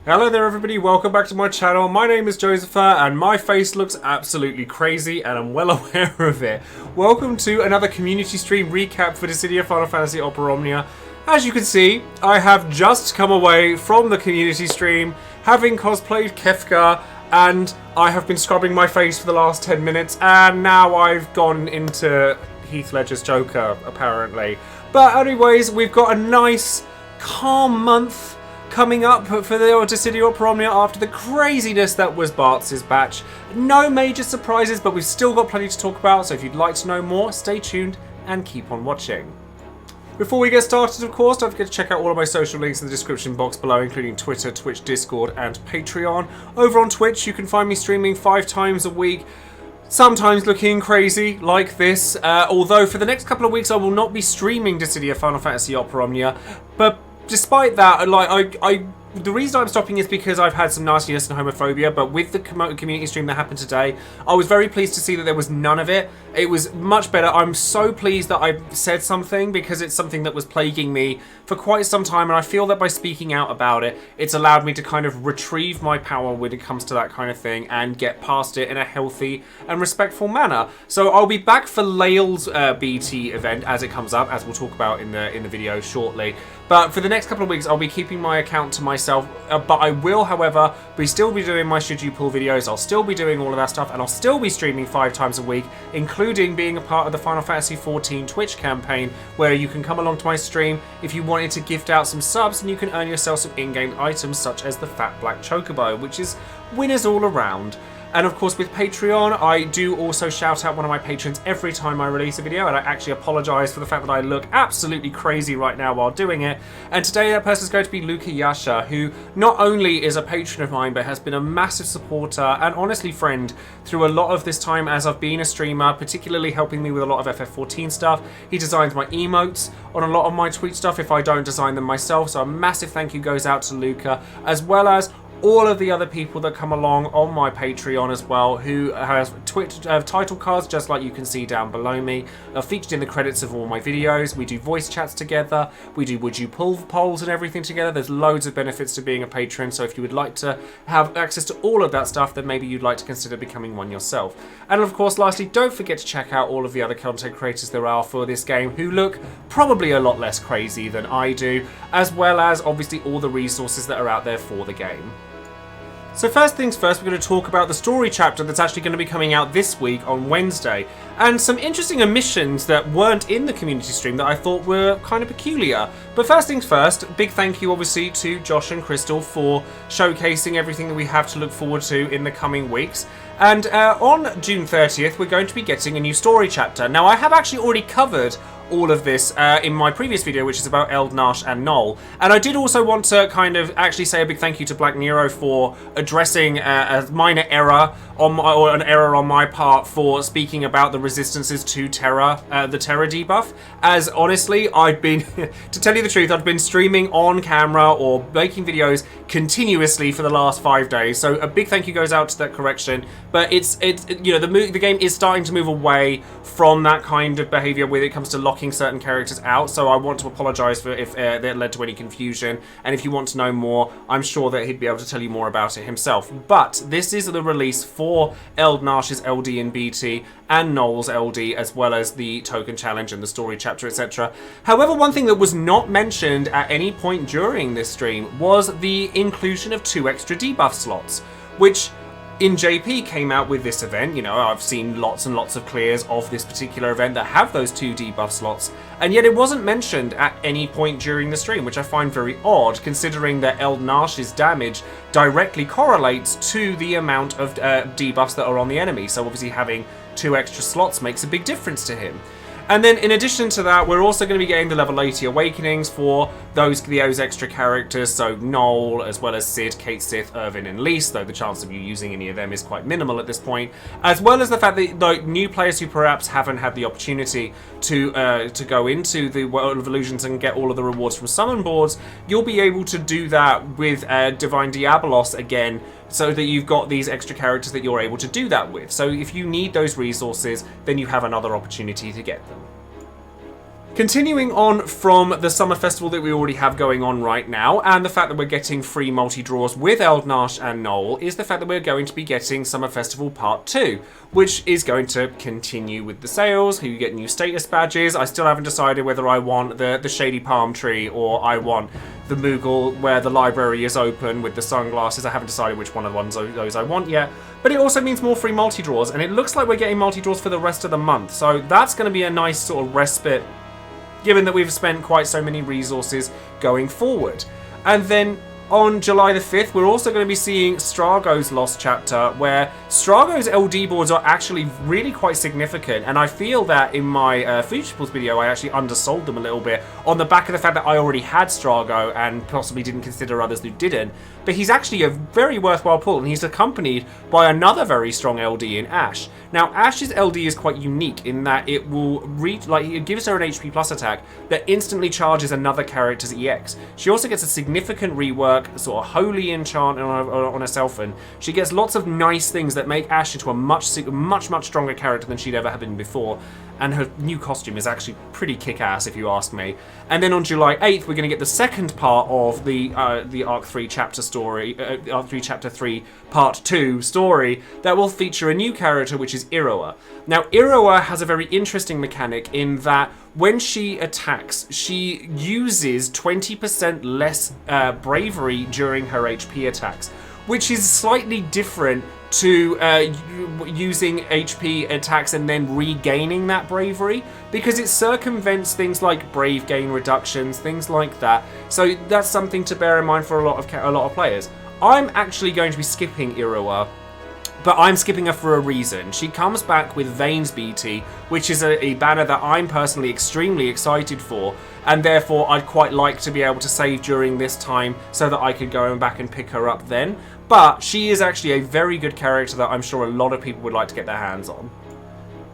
Hello there everybody, welcome back to my channel. My name is Joesephyr and my face looks absolutely crazy and I'm well aware of it. Welcome to another community stream recap for Dissidia Final Fantasy Opera Omnia. As you can see, I have just come away from the community stream having cosplayed Kefka, and I have been scrubbing my face for the last 10 minutes and now I've gone into Heath Ledger's Joker apparently. But anyways, we've got a nice calm month coming up for the Dissidia Opera Omnia after the craziness that was Bartz's batch. No major surprises, but we've still got plenty to talk about, so if you'd like to know more, stay tuned and keep on watching. Before we get started, of course, don't forget to check out all of my social links in the description box below, including Twitter, Twitch, Discord, and Patreon. Over on Twitch, you can find me streaming 5 times a week, sometimes looking crazy like this, although for the next couple of weeks I will not be streaming Dissidia Final Fantasy Opera Omnia, but despite that, the reason I'm stopping is because I've had some nastiness and homophobia, but with the community stream that happened today, I was very pleased to see that there was none of it. It was much better. I'm so pleased that I said something, because it's something that was plaguing me for quite some time, and I feel that by speaking out about it, it's allowed me to kind of retrieve my power when it comes to that kind of thing and get past it in a healthy and respectful manner. So I'll be back for Lael's BT event as it comes up, as we'll talk about in the video shortly. But for the next couple of weeks, I'll be keeping my account to myself. But I will, however, still be doing my Should You Pull videos. I'll still be doing all of that stuff, and I'll still be streaming 5 times a week, including being a part of the Final Fantasy XIV Twitch campaign, where you can come along to my stream if you wanted to gift out some subs, and you can earn yourself some in-game items such as the Fat Black Chocobo, which is winners all around. And of course with Patreon, I do also shout out one of my patrons every time I release a video, and I actually apologise for the fact that I look absolutely crazy right now while doing it. And today that person is going to be Luca Yasha, who not only is a patron of mine, but has been a massive supporter and honestly friend through a lot of this time as I've been a streamer, particularly helping me with a lot of FF14 stuff. He designs my emotes on a lot of my tweet stuff if I don't design them myself, so a massive thank you goes out to Luca, as well as all of the other people that come along on my Patreon as well, who has title cards just like you can see down below me, are featured in the credits of all my videos. We do voice chats together, we do Would You Pull polls and everything together. There's loads of benefits to being a patron, so if you would like to have access to all of that stuff, then maybe you'd like to consider becoming one yourself. And of course, lastly, don't forget to check out all of the other content creators there are for this game, who look probably a lot less crazy than I do, as well as obviously all the resources that are out there for the game. So first things first, we're going to talk about the story chapter that's actually going to be coming out this week on Wednesday, and some interesting omissions that weren't in the community stream that I thought were kind of peculiar. But first things first, big thank you obviously to Josh and Crystal for showcasing everything that we have to look forward to in the coming weeks. And on June 30th, we're going to be getting a new story chapter. Now, I have actually already covered all of this in my previous video, which is about Eald'narche and Noel. And I did also want to kind of actually say a big thank you to Black Nero for addressing a minor error or an error on my part for speaking about the resistances to Terra, the Terra debuff. As honestly, I've been, to tell you the truth, I've been streaming on camera or making videos continuously for the last 5 days. So a big thank you goes out to that correction. But it's you know, the game is starting to move away from that kind of behavior when it comes to locking certain characters out, so I want to apologise for if that led to any confusion, and if you want to know more, I'm sure that he'd be able to tell you more about it himself. But this is the release for Eald'narche's LD and BT, and Noel's LD, as well as the token challenge and the story chapter, etc. However, one thing that was not mentioned at any point during this stream was the inclusion of 2 extra debuff slots, which in JP came out with this event. You know, I've seen lots and lots of clears of this particular event that have those 2 debuff slots, and yet it wasn't mentioned at any point during the stream, which I find very odd, considering that Eald'narche's damage directly correlates to the amount of debuffs that are on the enemy, so obviously having 2 extra slots makes a big difference to him. And then in addition to that, we're also going to be getting the level 80 awakenings for those extra characters, so Noel, as well as Cid, Kate Sith, Irvin, and Lise, though the chance of you using any of them is quite minimal at this point, as well as the fact that like, new players who perhaps haven't had the opportunity to go into the World of Illusions and get all of the rewards from summon boards, you'll be able to do that with Divine Diabolos again, so that you've got these extra characters that you're able to do that with. So if you need those resources, then you have another opportunity to get them. Continuing on from the summer festival that we already have going on right now, and the fact that we're getting free multi-draws with Eald'narche and Lael, is the fact that we're going to be getting Summer Festival Part 2, which is going to continue with the sales, you get new status badges. I still haven't decided whether I want the shady palm tree or I want the Moogle where the library is open with the sunglasses. I haven't decided which one of those I want yet. But it also means more free multi-draws, and it looks like we're getting multi-draws for the rest of the month, so that's going to be a nice sort of respite, given that we've spent quite so many resources going forward. And then on July the 5th, we're also going to be seeing Strago's Lost Chapter, where Strago's LD boards are actually really quite significant, and I feel that in my Futureballs video I actually undersold them a little bit on the back of the fact that I already had Strago and possibly didn't consider others who didn't. But he's actually a very worthwhile pull, and he's accompanied by another very strong LD in Ash. Now, Ash's LD is quite unique in that it will it gives her an HP plus attack that instantly charges another character's EX. She also gets a significant rework, sort of holy enchant on herself, and she gets lots of nice things that make Ash into a much stronger character than she'd ever have been before. And her new costume is actually pretty kick-ass, if you ask me. And then on July 8th, we're going to get the second part of the Arc 3 Chapter story, Arc 3 Chapter 3 Part 2 story, that will feature a new character, which is Iroha. Now, Iroha has a very interesting mechanic in that when she attacks, she uses 20% less bravery during her HP attacks, which is slightly different to using HP attacks and then regaining that bravery, because it circumvents things like brave gain reductions, things like that. So that's something to bear in mind for a lot of players. I'm actually going to be skipping Iroha, but I'm skipping her for a reason. She comes back with Vane's BT, which is a banner that I'm personally extremely excited for, and therefore I'd quite like to be able to save during this time so that I could go back and pick her up then. But she is actually a very good character that I'm sure a lot of people would like to get their hands on.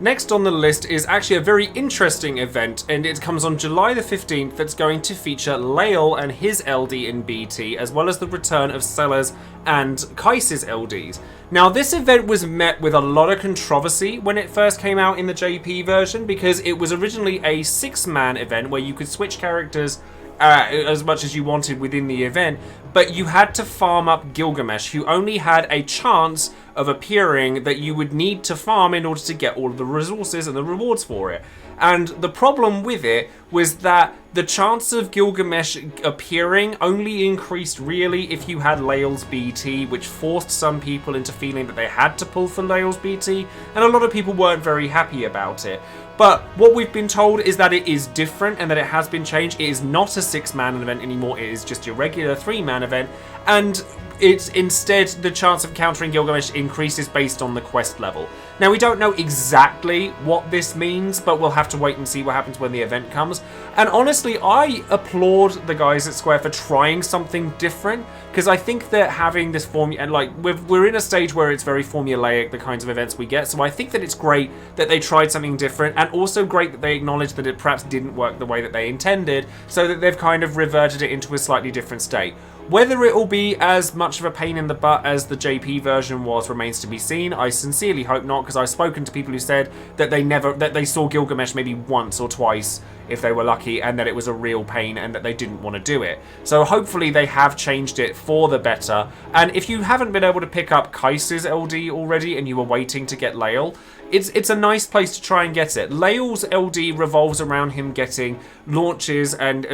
Next on the list is actually a very interesting event, and it comes on July the 15th, that's going to feature Lael and his LD in BT, as well as the return of Sellers and Kais's LDs. Now, this event was met with a lot of controversy when it first came out in the JP version, because it was originally a 6-man event where you could switch characters as much as you wanted within the event, but you had to farm up Gilgamesh, who only had a chance of appearing that you would need to farm in order to get all of the resources and the rewards for it. And the problem with it was that the chance of Gilgamesh appearing only increased really if you had Lael's BT, which forced some people into feeling that they had to pull for Lael's BT, and a lot of people weren't very happy about it. But what we've been told is that it is different and that it has been changed. It is not a 6-man event anymore, it is just your regular 3-man event, and it's instead the chance of countering Gilgamesh increases based on the quest level. Now, we don't know exactly what this means, but we'll have to wait and see what happens when the event comes. And honestly, I applaud the guys at Square for trying something different, because I think that having this formula, and like we're in a stage where it's very formulaic, the kinds of events we get, so I think that it's great that they tried something different, and also great that they acknowledged that it perhaps didn't work the way that they intended, so that they've kind of reverted it into a slightly different state. Whether it will be as much of a pain in the butt as the JP version was remains to be seen. I sincerely hope not, because I've spoken to people who said that they saw Gilgamesh maybe once or twice if they were lucky, and that it was a real pain and that they didn't want to do it. So hopefully they have changed it for the better. And if you haven't been able to pick up Kais's LD already and you were waiting to get Lael, it's a nice place to try and get it. Lael's LD revolves around him getting launches, and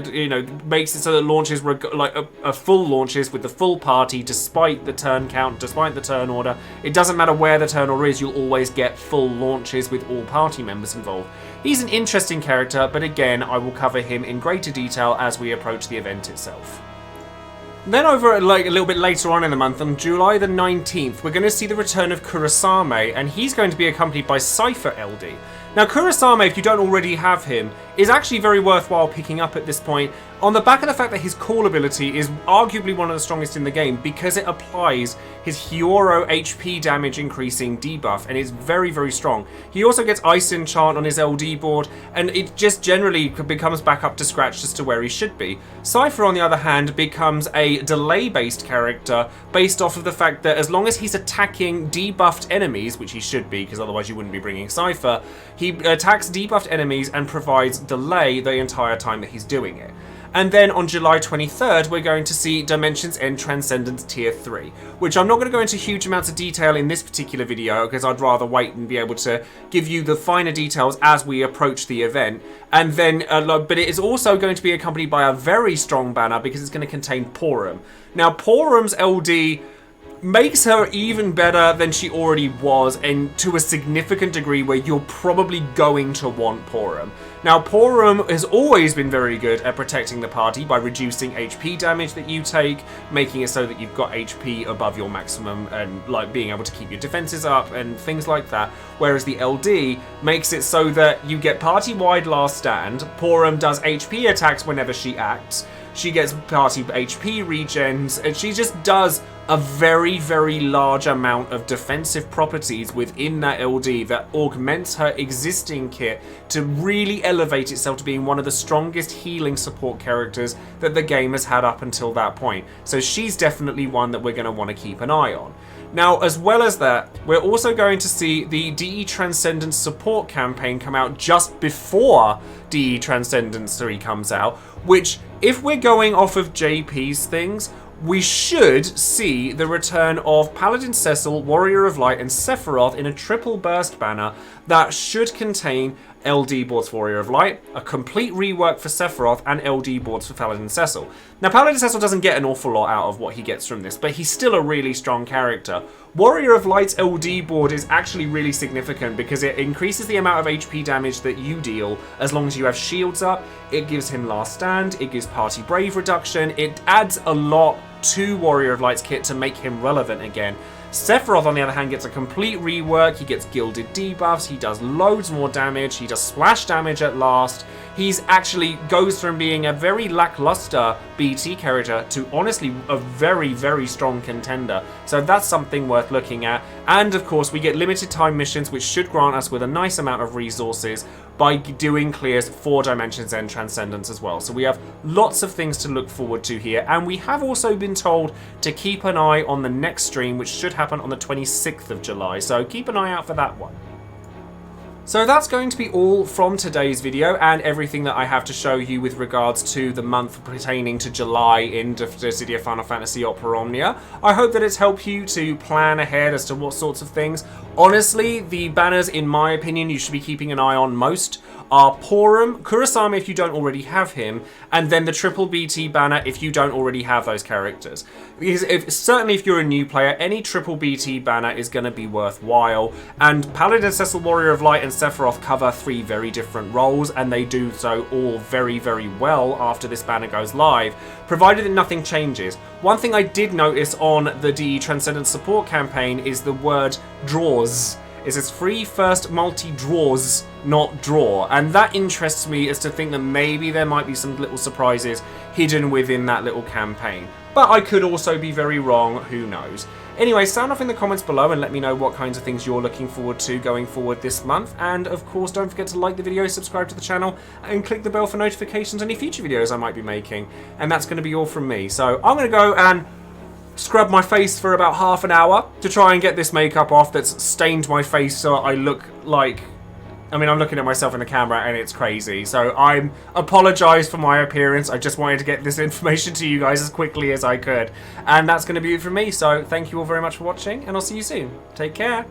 makes it so that launches were like a full launches with the full party, despite the turn count, despite the turn order. It doesn't matter where the turn order is, you'll always get full launches with all party members involved. He's an interesting character, but again, I will cover him in greater detail as we approach the event itself. Then over a little bit later on in the month, on July the 19th, we're going to see the return of Kurosame, and he's going to be accompanied by Cypher LD. Now, Kurosame, if you don't already have him, is actually very worthwhile picking up at this point. On the back of the fact that his call ability is arguably one of the strongest in the game because it applies his Hyoro HP damage increasing debuff, and it's very, very strong. He also gets Ice Enchant on his LD board, and it just generally becomes back up to scratch as to where he should be. Cypher, on the other hand, becomes a delay-based character based off of the fact that as long as he's attacking debuffed enemies, which he should be because otherwise you wouldn't be bringing Cypher, he attacks debuffed enemies and provides delay the entire time that he's doing it. And then on July 23rd, we're going to see Dimensions End Transcendence Tier 3, which I'm not going to go into huge amounts of detail in this particular video because I'd rather wait and be able to give you the finer details as we approach the event. And then, but it is also going to be accompanied by a very strong banner because it's going to contain Porum. Now, Porum's LD makes her even better than she already was, and to a significant degree where you're probably going to want Porum. Now, Porum has always been very good at protecting the party by reducing HP damage that you take, making it so that you've got HP above your maximum and like being able to keep your defenses up and things like that. Whereas the LD makes it so that you get party-wide last stand. Porum does HP attacks whenever she acts. She gets party HP regens, and she just does a very, very large amount of defensive properties within that LD that augments her existing kit to really elevate itself to being one of the strongest healing support characters that the game has had up until that point. So she's definitely one that we're going to want to keep an eye on. Now, as well as that, we're also going to see the DE Transcendence support campaign come out just before DE Transcendence 3 comes out, which, if we're going off of JP's things, we should see the return of Paladin Cecil, Warrior of Light, and Sephiroth in a triple burst banner that should contain LD boards for Warrior of Light, a complete rework for Sephiroth, and LD boards for Paladin Cecil. Now, Paladin Cecil doesn't get an awful lot out of what he gets from this, but he's still a really strong character. Warrior of Light's LD board is actually really significant because it increases the amount of HP damage that you deal as long as you have shields up. It gives him Last Stand, it gives Party Brave reduction, it adds a lot to Warrior of Light's kit to make him relevant again. Sephiroth, on the other hand, gets a complete rework. He gets gilded debuffs, he does loads more damage, he does splash damage at last. He's actually goes from being a very lackluster BT character to honestly a very, very strong contender. So that's something worth looking at. And of course, we get limited time missions, which should grant us with a nice amount of resources by doing clears for Dimensions End Transcendence as well. So we have lots of things to look forward to here. And we have also been told to keep an eye on the next stream, which should happen on the 26th of July. So keep an eye out for that one. So that's going to be all from today's video and everything that I have to show you with regards to the month pertaining to July in Dissidia Final Fantasy Opera Omnia. I hope that it's helped you to plan ahead as to what sorts of things. Honestly, the banners, in my opinion, you should be keeping an eye on most are Porum, Kurosama if you don't already have him, and then the triple BT banner if you don't already have those characters. Because certainly if you're a new player, any triple BT banner is going to be worthwhile, and Paladin, Cecil, Warrior of Light, and Sephiroth cover 3 very different roles, and they do so all very, very well after this banner goes live, provided that nothing changes. One thing I did notice on the DE Transcendence support campaign is the word draws. It says free first multi-draws, not draw. And that interests me as to think that maybe there might be some little surprises hidden within that little campaign. But I could also be very wrong, who knows. Anyway, sound off in the comments below and let me know what kinds of things you're looking forward to going forward this month. And of course, don't forget to like the video, subscribe to the channel, and click the bell for notifications on any future videos I might be making. And that's going to be all from me. So I'm going to go and scrub my face for about half an hour to try and get this makeup off that's stained my face so I look like... I mean, I'm looking at myself in the camera and it's crazy. So I apologise for my appearance. I just wanted to get this information to you guys as quickly as I could. And that's going to be it from me. So thank you all very much for watching and I'll see you soon. Take care.